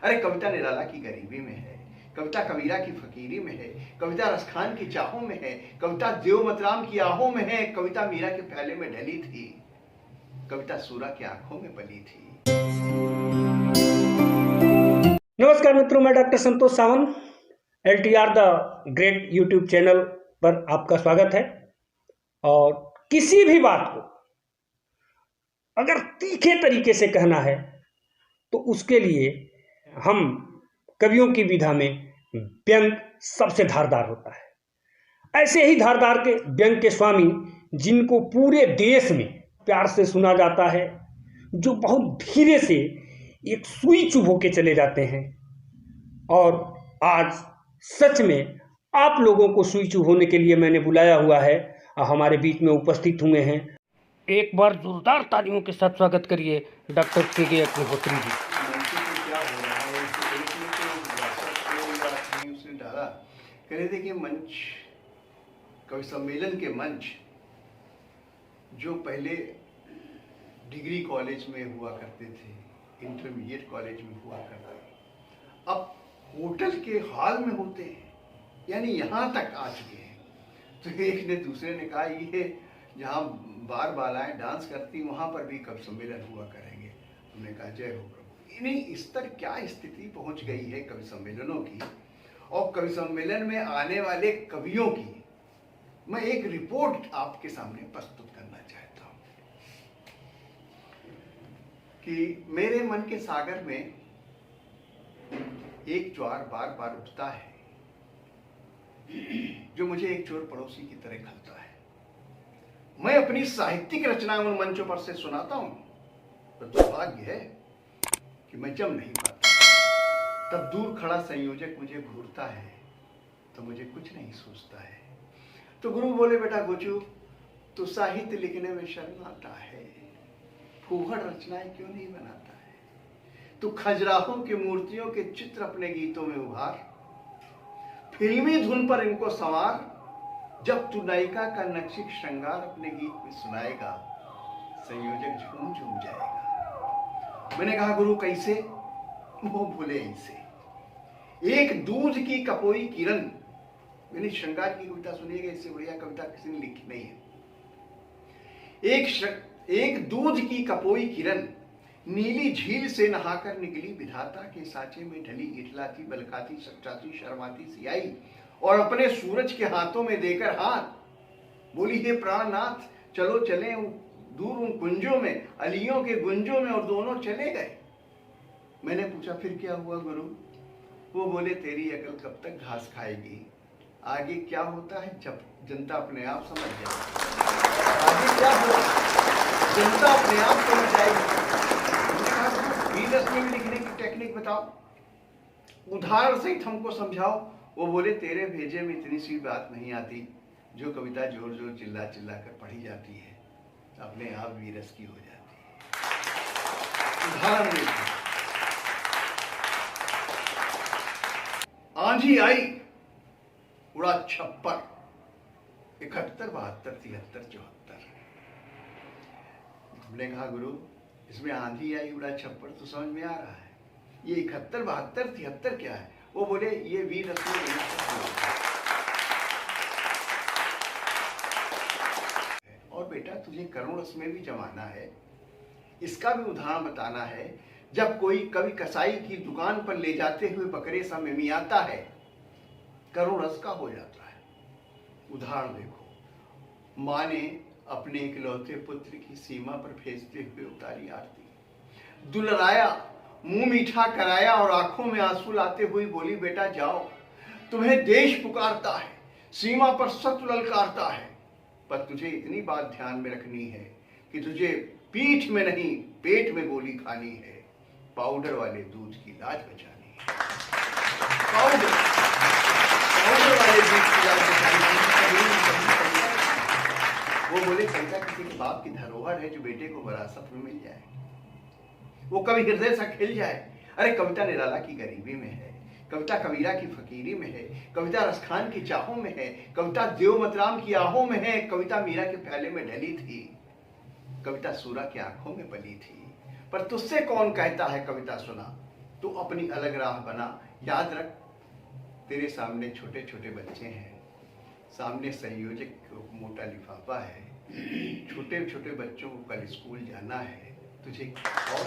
अरे कविता निराला की गरीबी में है, कविता कबीरा की फकीरी में है, कविता रसखान की चाहों में है, कविता देवमतराम की आहों में है, कविता मीरा के प्याले में ढली थी, कविता सूरा की आंखों में पली थी। नमस्कार मित्रों, मैं doctor Santosh Sawant, LTR the great YouTube channel पर आपका स्वागत है। और किसी भी बात को अगर तीखे तरीके से कहना है तो उसके लिए हम कवियों की विधा में व्यंग सबसे धारदार होता है। ऐसे ही धारदार के व्यंग के स्वामी जिनको पूरे देश में प्यार से सुना जाता है, जो बहुत धीरे से एक सुई चुभ होके चले जाते हैं, और आज सच में आप लोगों को सुई चुभ होने के लिए मैंने बुलाया हुआ है। हमारे बीच में उपस्थित हुए हैं। एक बार जोरदार तालियों के साथ स्वागत करिए डॉक्टर के अग्निहोत्री जी। उसने डाला कह रहे थे कि मंच, कवि सम्मेलन के मंच जो पहले डिग्री कॉलेज में हुआ करते थे, इंटरमीडिएट कॉलेज में हुआ करते थे, अब होटल के हॉल में होते हैं, यानी यहाँ तक आ चुके हैं। तो एक ने दूसरे ने कहा ये जहाँ बार बालाएं डांस करती वहाँ पर भी कवि सम्मेलन हुआ करेंगे। हमने कहा जय हो प्रभु। नहीं, इस तर क्या स्थिति पहुँच गई है कवि सम्मेलनों की और कवि सम्मेलन में आने वाले कवियों की। मैं एक रिपोर्ट आपके सामने प्रस्तुत करना चाहता हूँ कि मेरे मन के सागर में एक ज्वार बार बार उठता है जो मुझे एक चोर पड़ोसी की तरह खलता है। मैं अपनी साहित्यिक रचनाएं उन मंचों पर से सुनाता हूं, तो दुर्भाग्य है कि मैं जम नहीं पाता। तब दूर खड़ा संयोजक मुझे घूरता है तो मुझे कुछ नहीं सोचता है। तो गुरु बोले, बेटा गोचू, तो साहित्य लिखने में शर्म आता है, फूहड़ रचनाएं क्यों नहीं बनाता है? तू खजुराहों की मूर्तियों के चित्र अपने गीतों में उभार, फिल्मी धुन पर इनको संवार। जब तू नायिका का नक्शिक श्रृंगार अपने गीत में सुनाएगा, संयोजक झूम झूम जाएगा। मैंने कहा गुरु कैसे? वो बोले ऐसे। एक दूध की कपोई किरण, मैंने श्रृंगार की कविता सुनिएगा, इससे बढ़िया कविता किसी ने लिखी नहीं है। एक दूध की कपोई किरण नीली झील से नहाकर निकली, विधाता के साचे में ढली, इठलाती बलखाती सच्चाती शर्माती सी आई और अपने सूरज के हाथों में देकर हाथ बोली, हे प्राणनाथ चलो चले दूर उन कुंजों में, अलियों के गुंजों में, और दोनों चले गए। मैंने पूछा फिर क्या हुआ गुरु? वो बोले, तेरी अकल कब तक घास खाएगी? आगे क्या होता है जब जनता अपने आप समझ जाएगी। आगे क्या होगा जनता अपने आप समझ जाएगी। में लिखने की टेक्निक बताओ, उदाहरण सहित हमको समझाओ। वो बोले, तेरे भेजे में इतनी सी बात नहीं आती, जो कविता जोर जोर चिल्ला चिल्ला कर पढ़ी जाती है अपने आप भी रस की हो जाती है। उदाहरण देखो, आंधी आई, उड़ा छप्पर, 71, 72, 73, 74। हमने कहा गुरु, इसमें आंधी आई उड़ा छप्पर तो समझ में आ रहा है, ये 71, 72, 73 क्या है? वो बोले, ये वीर रस में और बेटा तुझे करुण रस में भी जमाना है। इसका भी उदाहरण बताना है। जब कोई कवि कसाई की दुकान पर ले जाते हुए बकरे सा मिमियाता है, करुण रस का हो जाता है। उदाहरण देखो, माँ ने अपने इकलौते पुत्र की सीमा पर भेजते हुए उतारी आरती, दुलराया, मुंह मीठा कराया और आंखों में आंसू लाते हुए बोली, बेटा जाओ, तुम्हें देश पुकारता है, सीमा पर शत्रु ललकारता है, पर तुझे इतनी बात ध्यान में रखनी है कि तुझे पीठ में नहीं पेट में गोली खानी है, पाउडर वाले दूध की लाज बचानी है। पाउडर वाले दूध की लाज बचानी है। वो बोले, कविता किसी के बाप की धरोहर है जो बेटे को विरासत में मिल जाए, वो कभी हृदय से खिल जाए। अरे कविता निराला की गरीबी में है, कविता कबीरा की फकीरी में है, कविता रसखान की चाहों में है, कविता देवमतराम की आहों में है, कविता मीरा के प्याले में ढली थी, कविता सूरा की आंखों में पली थी। पर तुझसे कौन कहता है कविता सुना? तो अपनी अलग राह बना। याद रख, तेरे सामने छोटे छोटे बच्चे हैं, सामने संयोजक को मोटा लिफाफा है, छोटे छोटे बच्चों को कल स्कूल जाना है, तुझे और